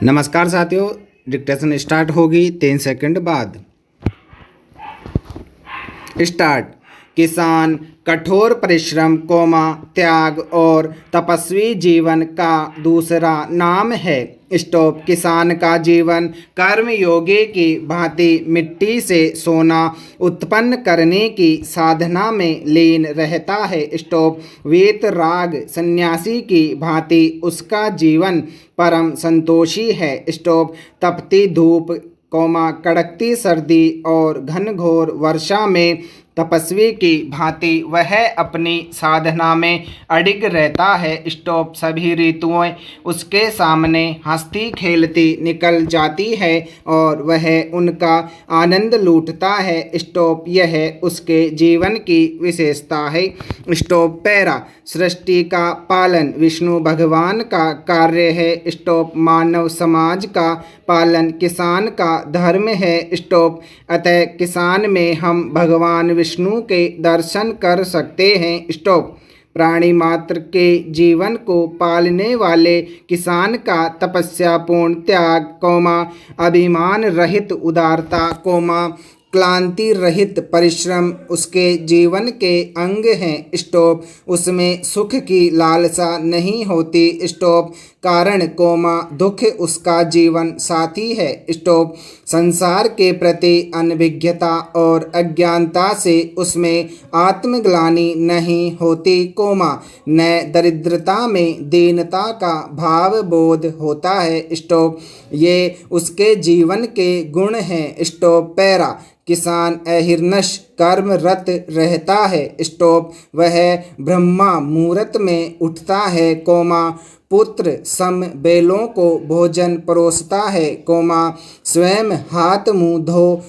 नमस्कार साथियों, dictation start होगी 3 सेकंड बाद। स्टार्ट। किसान कठोर परिश्रम, त्याग और तपस्वी जीवन का दूसरा नाम है। स्टॉप। किसान का जीवन कर्मयोगी की भांति मिट्टी से सोना उत्पन्न करने की साधना में लीन रहता है। स्टॉप। वीतराग सन्यासी की भांति उसका जीवन परम संतोषी है। स्टॉप। तपती धूप, कड़कती सर्दी और घनघोर वर्षा में तपस्वी की भांति वह अपनी साधना में अडिग रहता है। स्टॉप। सभी ऋतुएं उसके सामने हंसती खेलती निकल जाती है और वह उनका आनंद लूटता है। स्टॉप। यह उसके जीवन की विशेषता है। स्टॉप। पैरा। सृष्टि का पालन विष्णु भगवान का कार्य है। स्टॉप। मानव समाज का पालन किसान का धर्म है। स्टॉप। अतः किसान में हम भगवान विष्णु के दर्शन कर सकते हैं। स्टॉप। प्राणी मात्र के जीवन को पालने वाले किसान का तपस्यापूर्ण त्याग, अभिमान रहित उदारता, क्लांति रहित परिश्रम उसके जीवन के अंग हैं। स्टॉप। उसमें सुख की लालसा नहीं होती। स्टॉप। कारण, दुख उसका जीवन साथी है। स्टॉप। संसार के प्रति अनभिज्ञता और अज्ञानता से उसमें आत्मग्लानि नहीं होती, न दरिद्रता में दीनता का भाव बोध होता है। स्टॉप। ये उसके जीवन के गुण हैं। स्टॉप। पैरा। किसान अहिर्निश कर्मरत रहता है। स्टॉप। वह ब्रह्मा मुहूर्त में उठता है, पुत्र सम बैलों को भोजन परोसता है, स्वयं हाथ मुंह धो,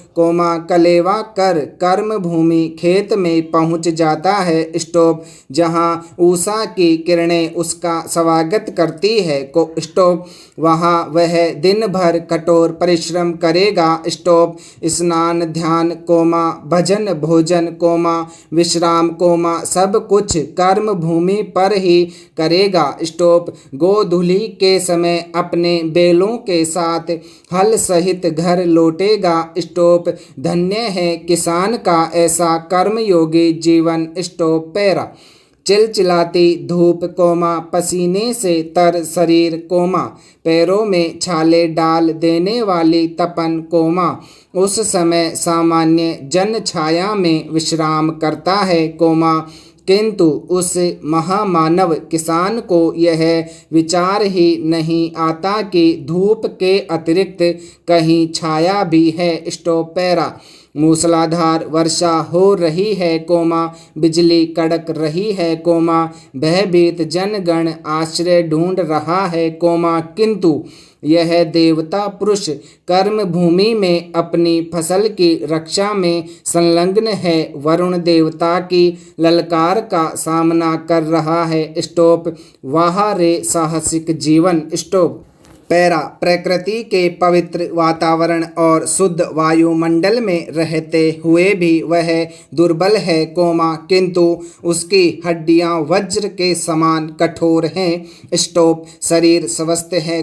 कलेवा कर कर्म भूमि खेत में पहुंच जाता है। स्टॉप। जहां उषा की किरणें उसका स्वागत करती है, स्टॉप, वहां वह दिन भर कठोर परिश्रम करेगा। स्टॉप। स्नान, ध्यान, भजन, भोजन, विश्राम, सब कुछ कर्म भूमि पर ही करेगा। स्टॉप। गोधूली के समय अपने बैलों के साथ हल सहित घर लौटेगा। स्टॉप। धन्य है किसान का ऐसा कर्मयोगी जीवन। स्टॉप। पैरा। चिलचिलाती धूप, पसीने से तर शरीर, पैरों में छाले डाल देने वाली तपन, उस समय सामान्य जन छाया में विश्राम करता है, किंतु उस महामानव किसान को यह विचार ही नहीं आता कि धूप के अतिरिक्त कहीं छाया भी है। स्टॉप। पैरा। मूसलाधार वर्षा हो रही है, बिजली कड़क रही है, भयभीत जनगण आश्रय ढूंढ रहा है, किंतु यह देवता पुरुष कर्म भूमि में अपनी फसल की रक्षा में संलग्न है, वरुण देवता की ललकार का सामना कर रहा है। स्टॉप। वाह रे साहसिक जीवन। स्टॉप। पैरा। प्रकृति के पवित्र वातावरण और शुद्ध वायुमंडल में रहते हुए भी वह दुर्बल है, किंतु उसकी हड्डियां वज्र के समान कठोर हैं। स्टॉप। शरीर स्वस्थ है,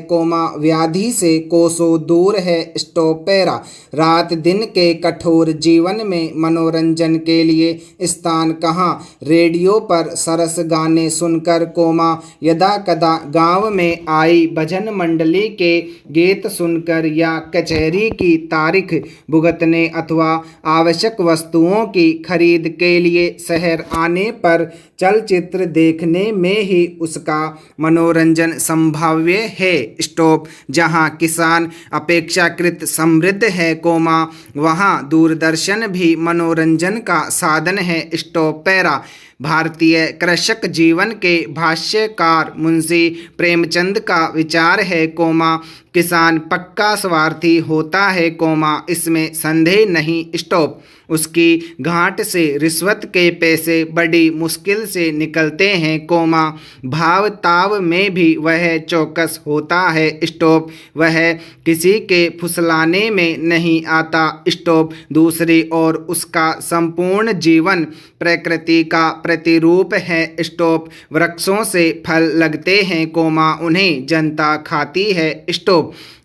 व्याधि से कोसों दूर है। स्टॉप। पैरा। रात दिन के कठोर जीवन में मनोरंजन के लिए स्थान कहाँ? रेडियो पर सरस गाने सुनकर, यदा कदा गांव में आई भजन मंडली के गीत सुनकर या कचहरी की तारीख भुगतने अथवा आवश्यक वस्तुओं की खरीद के लिए शहर आने पर चलचित्र देखने में ही उसका मनोरंजन संभाव्य है। स्टॉप। जहां किसान अपेक्षाकृत समृद्ध है, वहां दूरदर्शन भी मनोरंजन का साधन है। स्टॉप। पैरा। भारतीय कृषक जीवन के भाष्यकार मुंशी प्रेमचंद का विचार है, किसान पक्का स्वार्थी होता है, इसमें संदेह नहीं। स्टॉप। उसकी घाट से रिश्वत के पैसे बड़ी मुश्किल से निकलते हैं, भाव ताव में भी वह चौकस होता है। स्टॉप। वह किसी के फुसलाने में नहीं आता। स्टॉप। दूसरी ओर उसका संपूर्ण जीवन प्रकृति का प्रतिरूप है। स्टॉप। वृक्षों से फल लगते हैं, उन्हें जनता खाती है। स्टॉप।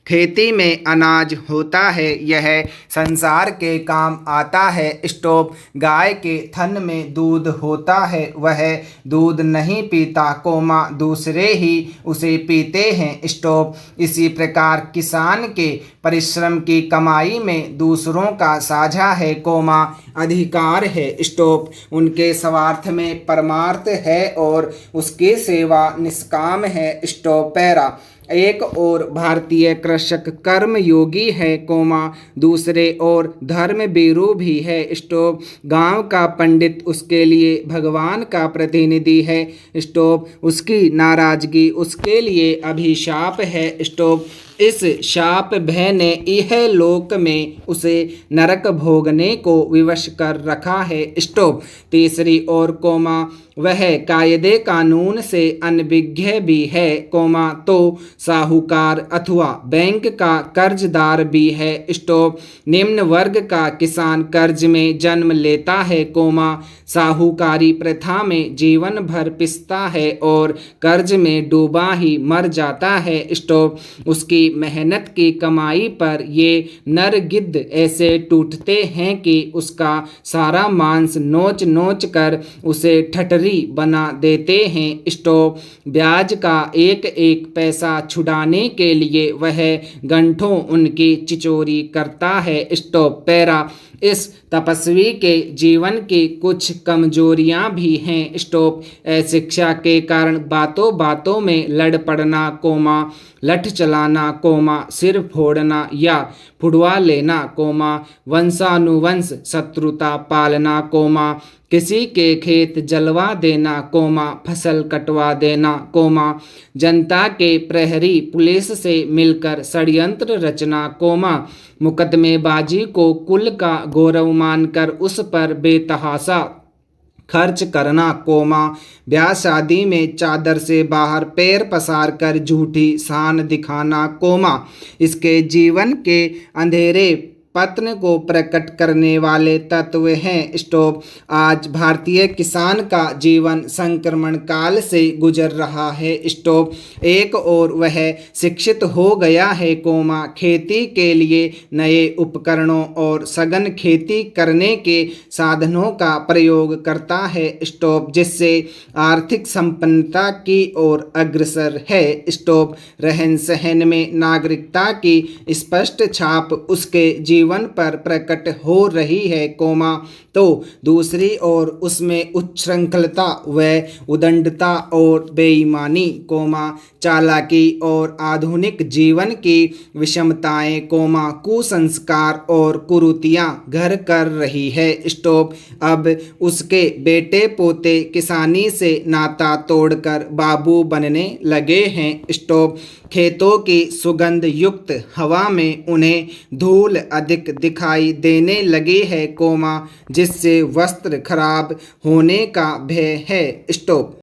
खेती में अनाज होता है, यह संसार के काम आता है। स्टॉप। गाय के थन में दूध होता है, वह दूध नहीं पीता, कोमा दूसरे ही उसे पीते हैं। स्टॉप। इसी प्रकार किसान के परिश्रम की कमाई में दूसरों का साझा है, कोमा अधिकार है। स्टॉप। उनके स्वार्थ में परमार्थ है और उसकी सेवा निष्काम है। स्टॉप। पैरा। एक ओर भारतीय कृषक कर्म योगी है, कोमा दूसरे ओर धर्म बीरू भी है। स्टॉप। गांव का पंडित उसके लिए भगवान का प्रतिनिधि है। स्टॉप। उसकी नाराजगी उसके लिए अभिशाप है। स्टॉप। इस शाप भय ने यह लोक में उसे नरक भोगने को विवश कर रखा है। स्टॉप। तीसरी ओर, कोमा वह कायदे कानून से अनभिज्ञ भी है, कोमा तो साहूकार अथवा बैंक का कर्जदार भी है। स्टॉप। निम्न वर्ग का किसान कर्ज में जन्म लेता है, कोमा साहूकारी प्रथा में जीवन भर पिसता है और कर्ज में डूबा ही मर जाता है। स्टॉप। उसकी मेहनत की कमाई पर ये नर गिद्ध ऐसे टूटते हैं कि उसका सारा मांस नोच नोच कर उसे ठठरी बना देते हैं। स्टॉप। ब्याज का एक एक पैसा छुड़ाने के लिए वह घंटों उनकी चिचोरी करता है। स्टॉप। पैरा। इस तपस्वी के जीवन की कुछ कमजोरियां भी हैं। स्टॉप। अशिक्षा के कारण बातों बातों में लड़ पड़ना, कोमा लठ चलाना, कोमा सिर फोड़ना या फुड़वा लेना, कोमा वंशानुवंश शत्रुता पालना, कोमा किसी के खेत जलवा देना, कोमा फसल कटवा देना, कोमा जनता के प्रहरी पुलिस से मिलकर षड्यंत्र रचना, कोमा मुकदमेबाजी को कुल का गौरव मानकर उस पर बेतहाशा खर्च करना, कोमा ब्याह शादी में चादर से बाहर पैर पसार कर झूठी शान दिखाना, कोमा इसके जीवन के अंधेरे पतन को प्रकट करने वाले तत्व हैं। स्टॉप। आज भारतीय किसान का जीवन संक्रमण काल से गुजर रहा है। स्टॉप। एक और वह शिक्षित हो गया है, कोमा खेती के लिए नए उपकरणों और सघन खेती करने के साधनों का प्रयोग करता है। स्टॉप। जिससे आर्थिक संपन्नता की ओर अग्रसर है। स्टॉप। रहन सहन में नागरिकता की स्पष्ट छाप उसके जीवन पर प्रकट हो रही है, कोमा तो दूसरी ओर उसमें उच्छृंखलता व उदंडता और बेईमानी, कोमा चालाकी और आधुनिक जीवन की विषमताएं, कोमा कुसंस्कार और कुरीतियां घर कर रही है। स्टॉप। अब उसके बेटे पोते किसानी से नाता तोड़कर बाबू बनने लगे हैं। स्टॉप। खेतों की सुगंध युक्त हवा में उन्हें धूल अधिक दिखाई देने लगी है, कोमा जिससे वस्त्र खराब होने का भय है। स्टॉप।